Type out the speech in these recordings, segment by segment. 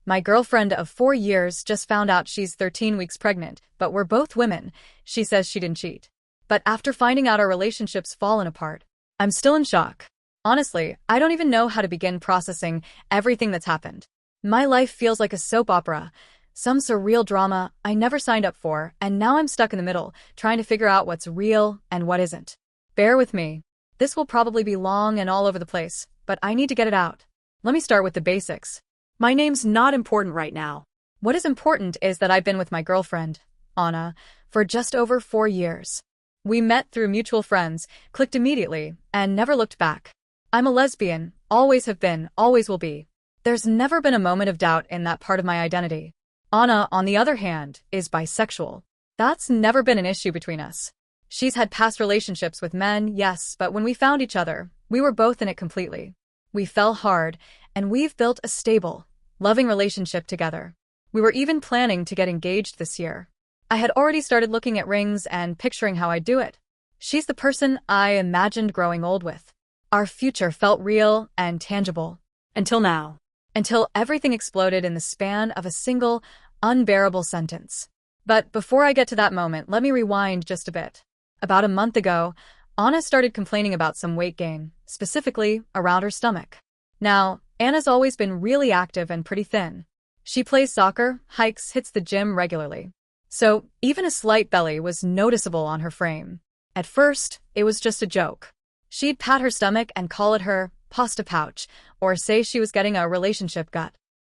My girlfriend of 4 years just found out she's 13 weeks pregnant, but we're both women. She says she didn't cheat. But after finding out our relationship's fallen apart, I'm still in shock. Honestly, I don't even know how to begin processing everything that's happened. My life feels like a soap opera, some surreal drama I never signed up for, and now I'm stuck in the middle, trying to figure out what's real and what isn't. Bear with me. This will probably be long and all over the place, but I need to get it out. Let me start with the basics. My name's not important right now. What is important is that I've been with my girlfriend, Anna, for just over 4 years. We met through mutual friends, clicked immediately, and never looked back. I'm a lesbian, always have been, always will be. There's never been a moment of doubt in that part of my identity. Anna, on the other hand, is bisexual. That's never been an issue between us. She's had past relationships with men, yes, but when we found each other, we were both in it completely. We fell hard, and we've built a stable, loving relationship together. We were even planning to get engaged this year. I had already started looking at rings and picturing how I'd do it. She's the person I imagined growing old with. Our future felt real and tangible. Until now. Until everything exploded in the span of a single, unbearable sentence. But before I get to that moment, let me rewind just a bit. About a month ago, Anna started complaining about some weight gain, specifically around her stomach. Now, Anna's always been really active and pretty thin. She plays soccer, hikes, hits the gym regularly. So, even a slight belly was noticeable on her frame. At first, it was just a joke. She'd pat her stomach and call it her pasta pouch, or say she was getting a relationship gut.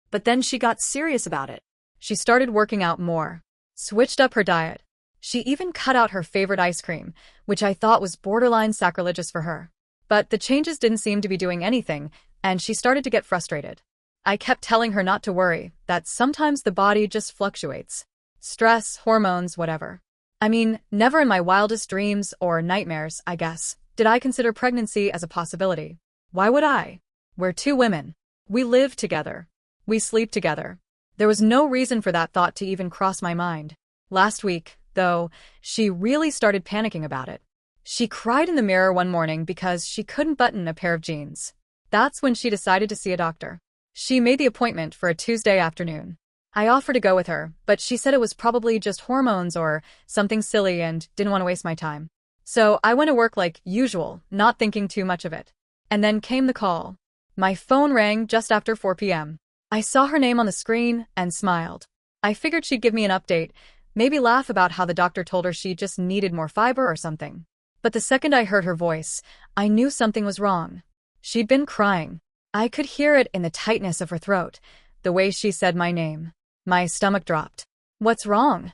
But then she got serious about it. She started working out more, switched up her diet. She even cut out her favorite ice cream, which I thought was borderline sacrilegious for her. But the changes didn't seem to be doing anything, and she started to get frustrated. I kept telling her not to worry, that sometimes the body just fluctuates. Stress, hormones, whatever. I mean, never in my wildest dreams or nightmares, I guess, did I consider pregnancy as a possibility. Why would I? We're two women. We live together. We sleep together. There was no reason for that thought to even cross my mind. Last week, though, she really started panicking about it. She cried in the mirror one morning because she couldn't button a pair of jeans. That's when she decided to see a doctor. She made the appointment for a Tuesday afternoon. I offered to go with her, but she said it was probably just hormones or something silly and didn't want to waste my time. So I went to work like usual, not thinking too much of it. And then came the call. My phone rang just after 4 p.m. I saw her name on the screen and smiled. I figured she'd give me an update, maybe laugh about how the doctor told her she just needed more fiber or something. But the second I heard her voice, I knew something was wrong. She'd been crying. I could hear it in the tightness of her throat, the way she said my name. My stomach dropped. "What's wrong?"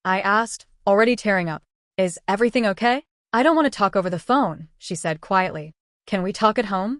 I asked, already tearing up. "Is everything okay?" "I don't want to talk over the phone," she said quietly. "Can we talk at home?"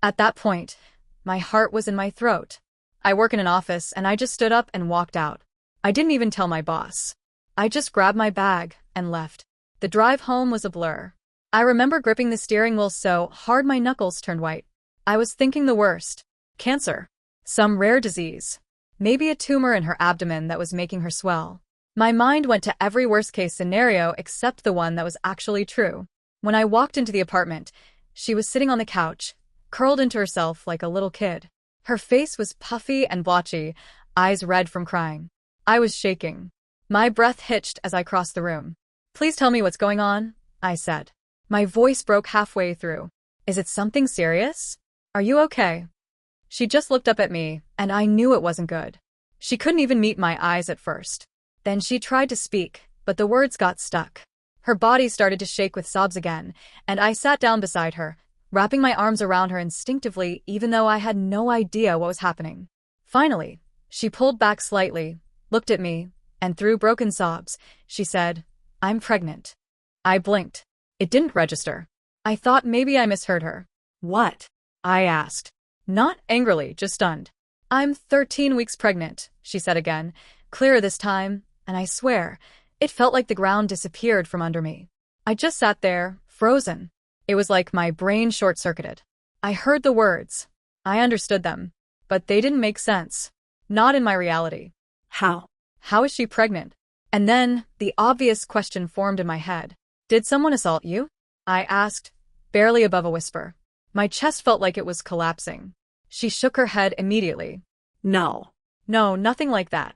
At that point, my heart was in my throat. I work in an office and I just stood up and walked out. I didn't even tell my boss. I just grabbed my bag and left. The drive home was a blur. I remember gripping the steering wheel so hard my knuckles turned white. I was thinking the worst. Cancer. Some rare disease. Maybe a tumor in her abdomen that was making her swell. My mind went to every worst-case scenario except the one that was actually true. When I walked into the apartment, she was sitting on the couch, curled into herself like a little kid. Her face was puffy and blotchy, eyes red from crying. I was shaking. My breath hitched as I crossed the room. "Please tell me what's going on," I said. My voice broke halfway through. "Is it something serious? Are you okay?" She just looked up at me, and I knew it wasn't good. She couldn't even meet my eyes at first. Then she tried to speak, but the words got stuck. Her body started to shake with sobs again, and I sat down beside her, wrapping my arms around her instinctively even though I had no idea what was happening. Finally, she pulled back slightly, looked at me, and through broken sobs, she said, "I'm pregnant." I blinked. It didn't register. I thought maybe I misheard her. "What?" I asked. Not angrily, just stunned. "I'm 13 weeks pregnant," she said again, clearer this time, and I swear, it felt like the ground disappeared from under me. I just sat there, frozen. It was like my brain short-circuited. I heard the words. I understood them. But they didn't make sense. Not in my reality. How? How is she pregnant? And then, the obvious question formed in my head. "Did someone assault you?" I asked, barely above a whisper. My chest felt like it was collapsing. She shook her head immediately. "No. No, nothing like that.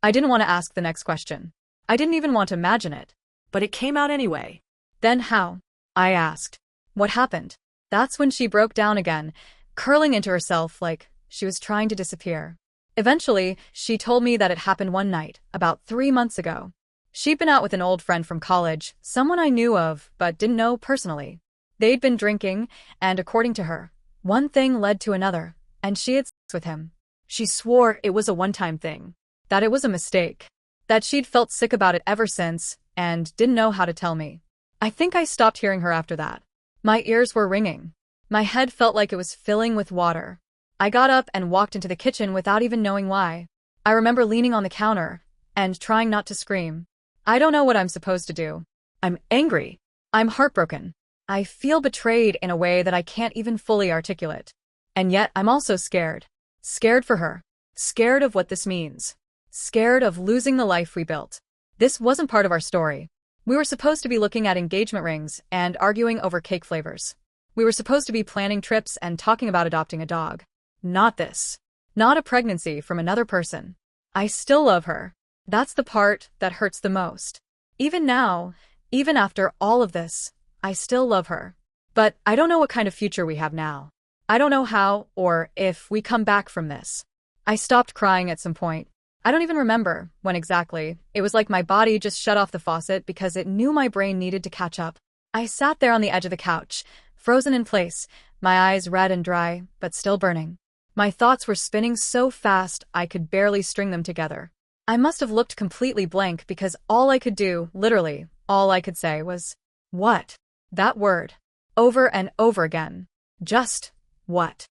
I didn't want to ask the next question. I didn't even want to imagine it. But it came out anyway. Then how? I asked. What happened? That's when she broke down again, curling into herself like she was trying to disappear. Eventually, she told me that it happened one night, about 3 months ago. She'd been out with an old friend from college, someone I knew of but didn't know personally. They'd been drinking, and according to her, one thing led to another, and she had sex with him. She swore it was a one-time thing, that it was a mistake, that she'd felt sick about it ever since, and didn't know how to tell me. I think I stopped hearing her after that. My ears were ringing. My head felt like it was filling with water. I got up and walked into the kitchen without even knowing why. I remember leaning on the counter and trying not to scream. I don't know what I'm supposed to do. I'm angry. I'm heartbroken. I feel betrayed in a way that I can't even fully articulate. And yet I'm also scared. Scared for her. Scared of what this means. Scared of losing the life we built. This wasn't part of our story. We were supposed to be looking at engagement rings and arguing over cake flavors. We were supposed to be planning trips and talking about adopting a dog. Not this. Not a pregnancy from another person. I still love her. That's the part that hurts the most. Even now, even after all of this, I still love her. But I don't know what kind of future we have now. I don't know how or if we come back from this. I stopped crying at some point. I don't even remember when exactly. It was like my body just shut off the faucet because it knew my brain needed to catch up. I sat there on the edge of the couch, frozen in place, my eyes red and dry, but still burning. My thoughts were spinning so fast I could barely string them together. I must have looked completely blank because all I could do, literally, all I could say was, what? That word. Over and over again. Just, what?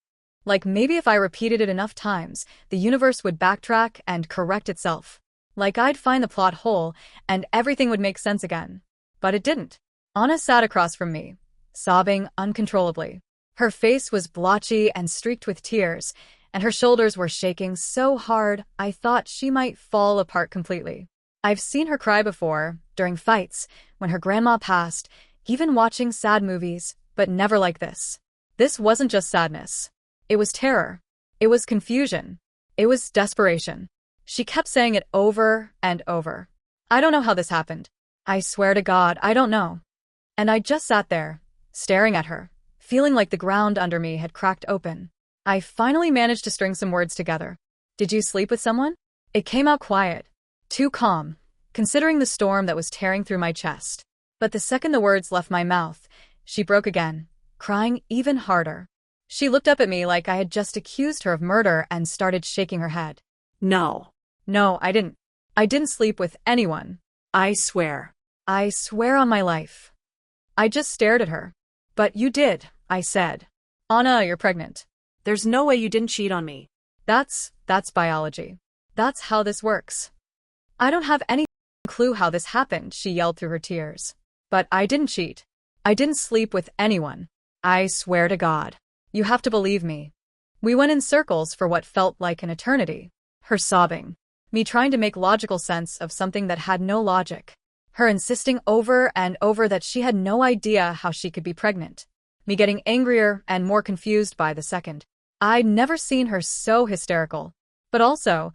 Like maybe if I repeated it enough times, the universe would backtrack and correct itself. Like I'd find the plot hole and everything would make sense again. But it didn't. Anna sat across from me, sobbing uncontrollably. Her face was blotchy and streaked with tears, and her shoulders were shaking so hard I thought she might fall apart completely. I've seen her cry before, during fights, when her grandma passed, even watching sad movies, but never like this. This wasn't just sadness. It was terror. It was confusion. It was desperation. She kept saying it over and over. I don't know how this happened. I swear to God, I don't know. And I just sat there, staring at her, feeling like the ground under me had cracked open. I finally managed to string some words together. Did you sleep with someone? It came out quiet, too calm, considering the storm that was tearing through my chest. But the second the words left my mouth, she broke again, crying even harder. She looked up at me like I had just accused her of murder and started shaking her head. No. No, I didn't. I didn't sleep with anyone. I swear. I swear on my life. I just stared at her. But you did, I said. Anna, you're pregnant. There's no way you didn't cheat on me. That's biology. That's how this works. I don't have any clue how this happened, she yelled through her tears. But I didn't cheat. I didn't sleep with anyone. I swear to God. You have to believe me. We went in circles for what felt like an eternity. Her sobbing. Me trying to make logical sense of something that had no logic. Her insisting over and over that she had no idea how she could be pregnant. Me getting angrier and more confused by the second. I'd never seen her so hysterical. But also,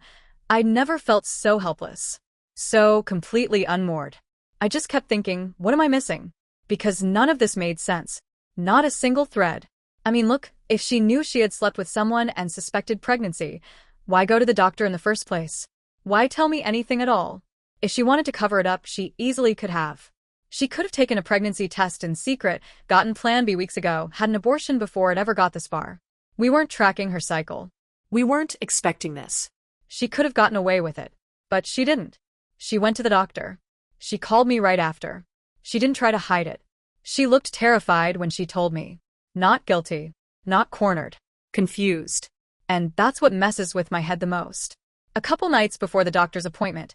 I'd never felt so helpless. So completely unmoored. I just kept thinking, what am I missing? Because none of this made sense. Not a single thread. I mean, look, if she knew she had slept with someone and suspected pregnancy, why go to the doctor in the first place? Why tell me anything at all? If she wanted to cover it up, she easily could have. She could have taken a pregnancy test in secret, gotten Plan B weeks ago, had an abortion before it ever got this far. We weren't tracking her cycle. We weren't expecting this. She could have gotten away with it. But she didn't. She went to the doctor. She called me right after. She didn't try to hide it. She looked terrified when she told me. Not guilty. Not cornered. Confused. And that's what messes with my head the most. A couple nights before the doctor's appointment,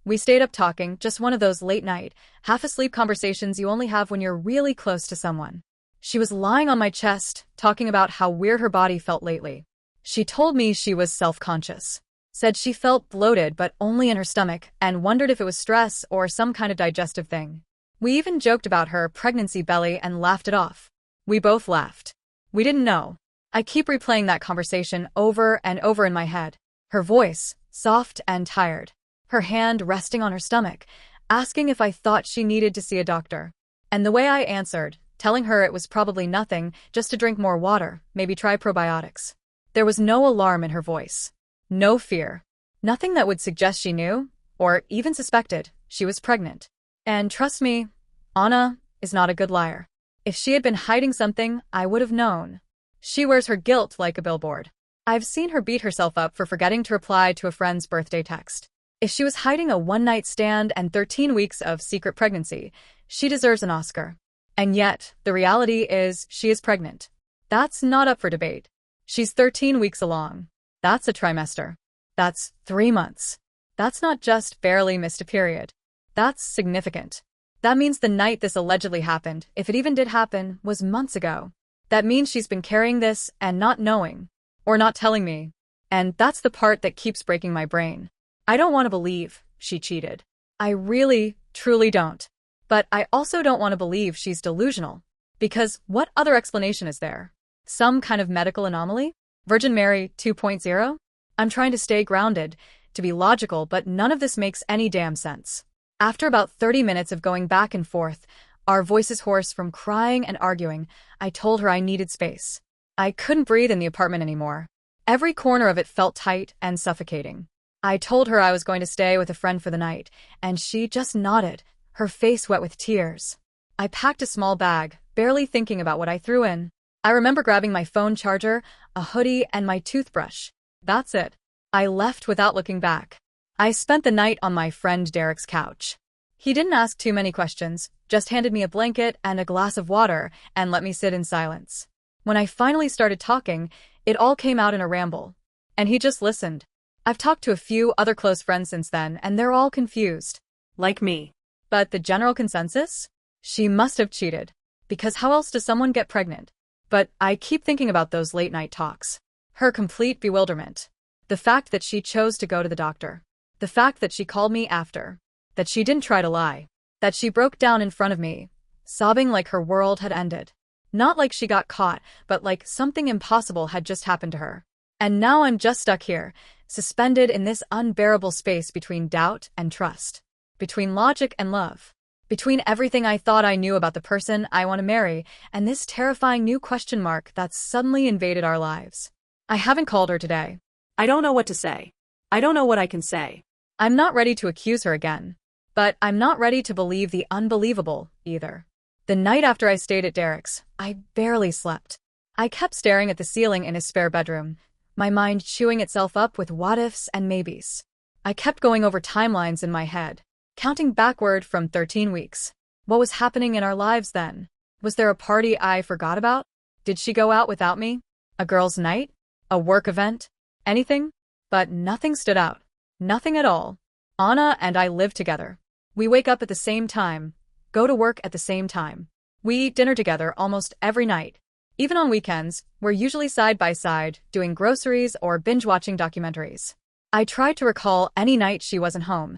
we stayed up talking, just one of those late-night, half-asleep conversations you only have when you're really close to someone. She was lying on my chest, talking about how weird her body felt lately. She told me she was self-conscious. Said she felt bloated but only in her stomach, and wondered if it was stress or some kind of digestive thing. We even joked about her pregnancy belly and laughed it off. We both laughed. We didn't know. I keep replaying that conversation over and over in my head. Her voice, soft and tired. Her hand resting on her stomach, asking if I thought she needed to see a doctor. And the way I answered, telling her it was probably nothing, just to drink more water, maybe try probiotics. There was no alarm in her voice. No fear. Nothing that would suggest she knew, or even suspected, she was pregnant. And trust me, Anna is not a good liar. If she had been hiding something, I would have known. She wears her guilt like a billboard. I've seen her beat herself up for forgetting to reply to a friend's birthday text. If she was hiding a one-night stand and 13 weeks of secret pregnancy, she deserves an Oscar. And yet, the reality is she is pregnant. That's not up for debate. She's 13 weeks along. That's a trimester. That's 3 months. That's not just barely missed a period. That's significant. That means the night this allegedly happened, if it even did happen, was months ago. That means she's been carrying this and not knowing, or not telling me. And that's the part that keeps breaking my brain. I don't want to believe she cheated. I really, truly don't. But I also don't want to believe she's delusional. Because what other explanation is there? Some kind of medical anomaly? Virgin Mary 2.0? I'm trying to stay grounded, to be logical, but none of this makes any damn sense. After about 30 minutes of going back and forth, our voices hoarse from crying and arguing, I told her I needed space. I couldn't breathe in the apartment anymore. Every corner of it felt tight and suffocating. I told her I was going to stay with a friend for the night, and she just nodded, her face wet with tears. I packed a small bag, barely thinking about what I threw in. I remember grabbing my phone charger, a hoodie, and my toothbrush. That's it. I left without looking back. I spent the night on my friend Derek's couch. He didn't ask too many questions, just handed me a blanket and a glass of water and let me sit in silence. When I finally started talking, it all came out in a ramble. And he just listened. I've talked to a few other close friends since then, and they're all confused. Like me. But the general consensus? She must have cheated. Because how else does someone get pregnant? But I keep thinking about those late-night talks. Her complete bewilderment. The fact that she chose to go to the doctor. The fact that she called me after. That she didn't try to lie. That she broke down in front of me, sobbing like her world had ended. Not like she got caught, but like something impossible had just happened to her. And now I'm just stuck here, suspended in this unbearable space between doubt and trust. Between logic and love. Between everything I thought I knew about the person I want to marry and this terrifying new question mark that's suddenly invaded our lives. I haven't called her today. I don't know what to say. I don't know what I can say. I'm not ready to accuse her again. But I'm not ready to believe the unbelievable, either. The night after I stayed at Derek's, I barely slept. I kept staring at the ceiling in his spare bedroom, my mind chewing itself up with what-ifs and maybes. I kept going over timelines in my head, counting backward from 13 weeks. What was happening in our lives then? Was there a party I forgot about? Did she go out without me? A girls' night? A work event? Anything? But nothing stood out. Nothing at all. Anna and I live together. We wake up at the same time, go to work at the same time. We eat dinner together almost every night. Even on weekends, we're usually side by side, doing groceries or binge-watching documentaries. I tried to recall any night she wasn't home,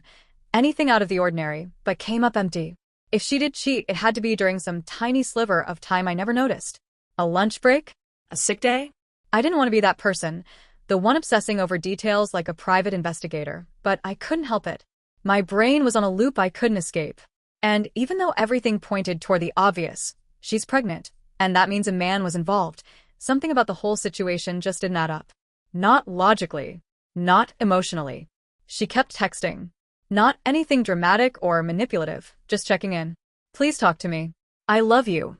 anything out of the ordinary, but came up empty. If she did cheat, it had to be during some tiny sliver of time I never noticed. A lunch break? A sick day? I didn't want to be that person, the one obsessing over details like a private investigator, but I couldn't help it. My brain was on a loop I couldn't escape. And even though everything pointed toward the obvious, she's pregnant, and that means a man was involved, something about the whole situation just didn't add up. Not logically. Not emotionally. She kept texting. Not anything dramatic or manipulative, just checking in. Please talk to me. I love you.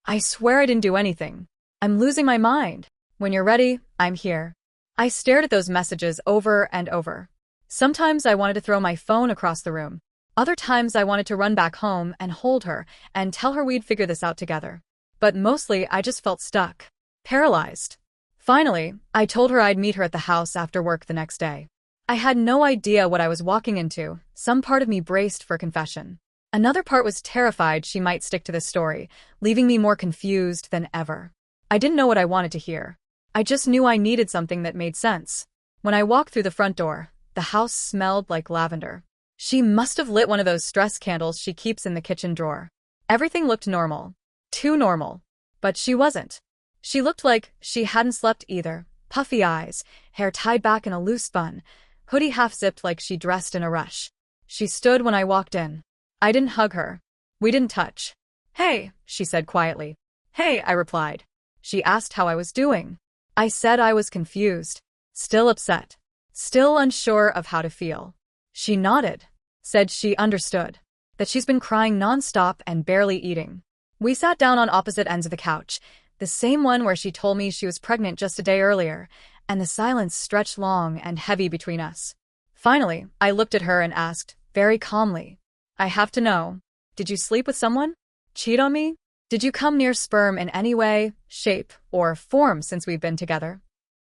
I swear I didn't do anything. I'm losing my mind. When you're ready, I'm here. I stared at those messages over and over. Sometimes I wanted to throw my phone across the room. Other times I wanted to run back home and hold her and tell her we'd figure this out together. But mostly I just felt stuck. Paralyzed. Finally, I told her I'd meet her at the house after work the next day. I had no idea what I was walking into. Some part of me braced for confession. Another part was terrified she might stick to this story, leaving me more confused than ever. I didn't know what I wanted to hear. I just knew I needed something that made sense. When I walked through the front door, the house smelled like lavender. She must have lit one of those stress candles she keeps in the kitchen drawer. Everything looked normal. Too normal. But she wasn't. She looked like she hadn't slept either, Puffy eyes, hair tied back in a loose bun, hoodie half-zipped like she dressed in a rush. She stood when I walked in. I didn't hug her. We didn't touch. "Hey," she said quietly. "Hey," I replied. She asked how I was doing. I said I was confused, still upset, still unsure of how to feel. She nodded, said she understood, that she's been crying nonstop and barely eating. We sat down on opposite ends of the couch, the same one where she told me she was pregnant just a day earlier, and the silence stretched long and heavy between us. Finally, I looked at her and asked, very calmly, "I have to know, did you sleep with someone? Cheat on me? Did you come near sperm in any way, shape, or form since we've been together?"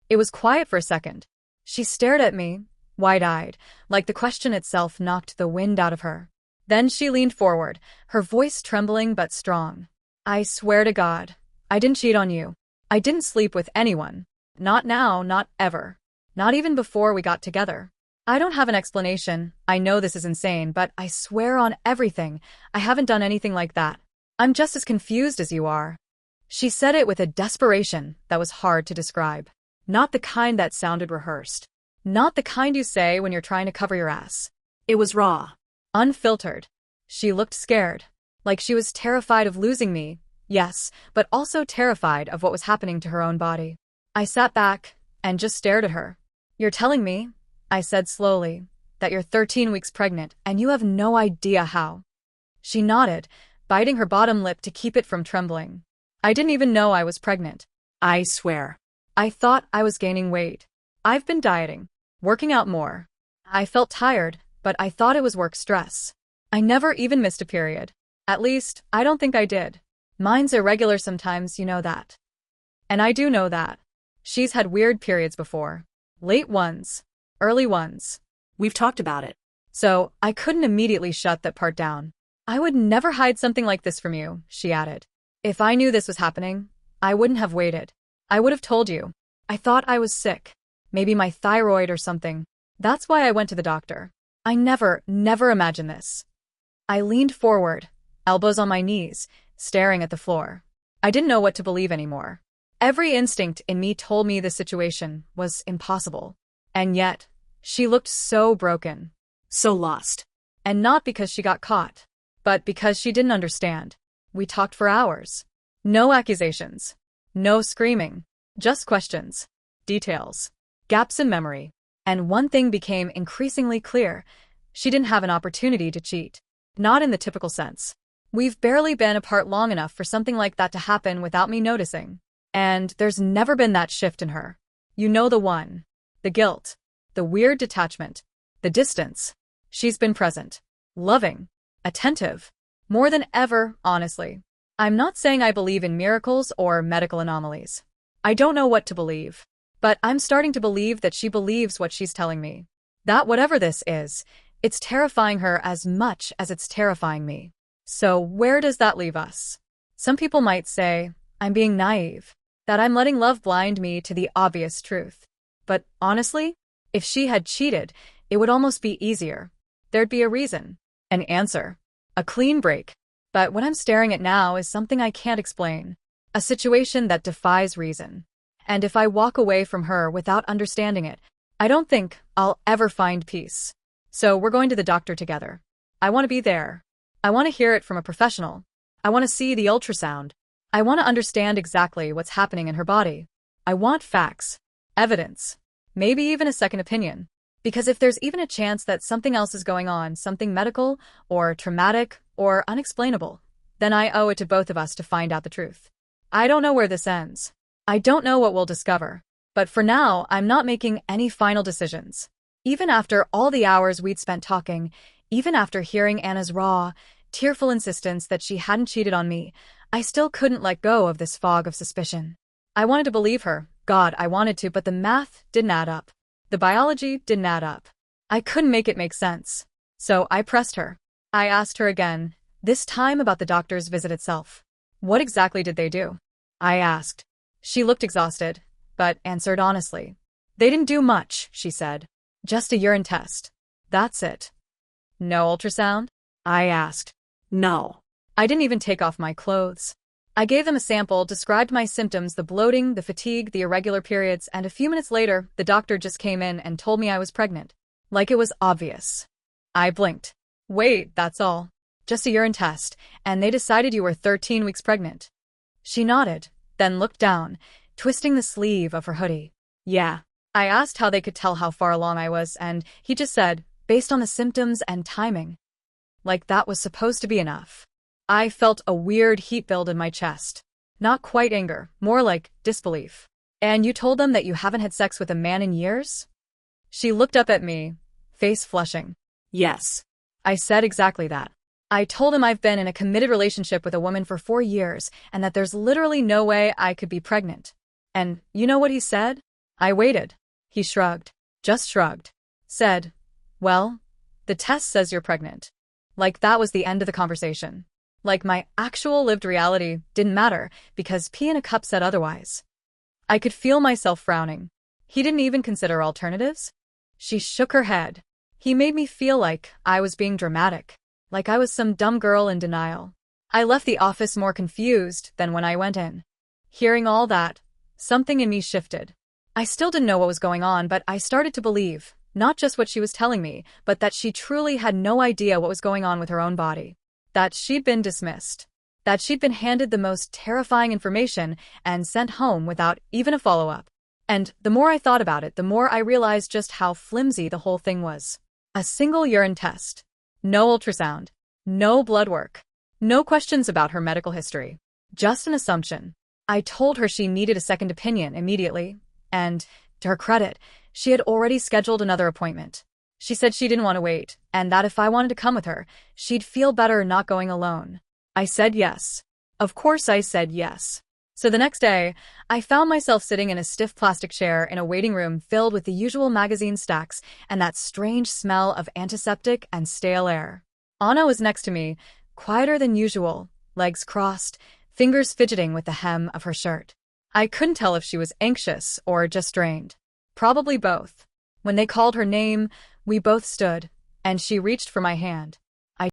It was quiet for a second. She stared at me, wide-eyed, like the question itself knocked the wind out of her. Then she leaned forward, her voice trembling but strong. "I swear to God, I didn't cheat on you. I didn't sleep with anyone. Not now, not ever. Not even before we got together. I don't have an explanation. I know this is insane, but I swear on everything, I haven't done anything like that. I'm just as confused as you are." She said it with a desperation that was hard to describe. Not the kind that sounded rehearsed. Not the kind you say when you're trying to cover your ass. It was raw. Unfiltered. She looked scared, like she was terrified of losing me, yes, but also terrified of what was happening to her own body. I sat back and just stared at her. "You're telling me," I said slowly, "that you're 13 weeks pregnant and you have no idea how?" She nodded, biting her bottom lip to keep it from trembling. "I didn't even know I was pregnant. I swear." I thought I was gaining weight. I've been dieting, working out more. I felt tired, but I thought it was work stress. I never even missed a period. At least, I don't think I did. Mine's irregular sometimes, you know that. And I do know that. She's had weird periods before. Late ones. Early ones. We've talked about it. So, I couldn't immediately shut that part down. "I would never hide something like this from you," she added. "If I knew this was happening, I wouldn't have waited. I would have told you. I thought I was sick. Maybe my thyroid or something. That's why I went to the doctor. I never imagined this." I leaned forward, elbows on my knees, staring at the floor. I didn't know what to believe anymore. Every instinct in me told me the situation was impossible. And yet, she looked so broken. So lost. And not because she got caught, but because she didn't understand. We talked for hours. No accusations. No screaming. Just questions. Details. Gaps in memory. And one thing became increasingly clear. She didn't have an opportunity to cheat. Not in the typical sense. We've barely been apart long enough for something like that to happen without me noticing. And there's never been that shift in her. You know the one. The guilt. The weird detachment. The distance. She's been present. Loving. Attentive. More than ever, honestly. I'm not saying I believe in miracles or medical anomalies. I don't know what to believe. But I'm starting to believe that she believes what she's telling me. That whatever this is, it's terrifying her as much as it's terrifying me. So where does that leave us? Some people might say, I'm being naive, that I'm letting love blind me to the obvious truth. But honestly, if she had cheated, it would almost be easier. There'd be a reason, an answer, a clean break. But what I'm staring at now is something I can't explain, a situation that defies reason. And if I walk away from her without understanding it, I don't think I'll ever find peace. So we're going to the doctor together. I want to be there. I want to hear it from a professional. I want to see the ultrasound. I want to understand exactly what's happening in her body. I want facts, evidence, maybe even a second opinion. Because if there's even a chance that something else is going on, something medical or traumatic or unexplainable, then I owe it to both of us to find out the truth. I don't know where this ends. I don't know what we'll discover. But for now, I'm not making any final decisions. Even after all the hours we'd spent talking, even after hearing Anna's raw, tearful insistence that she hadn't cheated on me, I still couldn't let go of this fog of suspicion. I wanted to believe her. God, I wanted to, but the math didn't add up. The biology didn't add up. I couldn't make it make sense. So I pressed her. I asked her again, this time about the doctor's visit itself. What exactly did they do? I asked. She looked exhausted, but answered honestly. They didn't do much, she said. Just a urine test. That's it. No ultrasound? I asked. No. I didn't even take off my clothes. I gave them a sample, described my symptoms, the bloating, the fatigue, the irregular periods, and a few minutes later, the doctor just came in and told me I was pregnant. Like it was obvious. I blinked. Wait, that's all. Just a urine test, and they decided you were 13 weeks pregnant. She nodded, then looked down, twisting the sleeve of her hoodie. Yeah. I asked how they could tell how far along I was, and he just said, based on the symptoms and timing. Like that was supposed to be enough. I felt a weird heat build in my chest. Not quite anger, more like disbelief. And you told them that you haven't had sex with a man in years? She looked up at me, face flushing. Yes. I said exactly that. I told him I've been in a committed relationship with a woman for 4 years and that there's literally no way I could be pregnant. And you know what he said? I waited. He shrugged. Just shrugged. Said, well, the test says you're pregnant. Like that was the end of the conversation. Like my actual lived reality didn't matter because pee in a cup said otherwise. I could feel myself frowning. He didn't even consider alternatives? She shook her head. He made me feel like I was being dramatic. Like I was some dumb girl in denial. I left the office more confused than when I went in. Hearing all that, something in me shifted. I still didn't know what was going on, but I started to believe, not just what she was telling me, but that she truly had no idea what was going on with her own body. That she'd been dismissed. That she'd been handed the most terrifying information and sent home without even a follow-up. And the more I thought about it, the more I realized just how flimsy the whole thing was. A single urine test. No ultrasound. No blood work. No questions about her medical history. Just an assumption. I told her she needed a second opinion immediately, and, to her credit, she had already scheduled another appointment. She said she didn't want to wait, and that if I wanted to come with her, she'd feel better not going alone. I said yes. Of course I said yes. So the next day, I found myself sitting in a stiff plastic chair in a waiting room filled with the usual magazine stacks and that strange smell of antiseptic and stale air. Anna was next to me, quieter than usual, legs crossed, fingers fidgeting with the hem of her shirt. I couldn't tell if she was anxious or just drained. Probably both. When they called her name, we both stood, and she reached for my hand.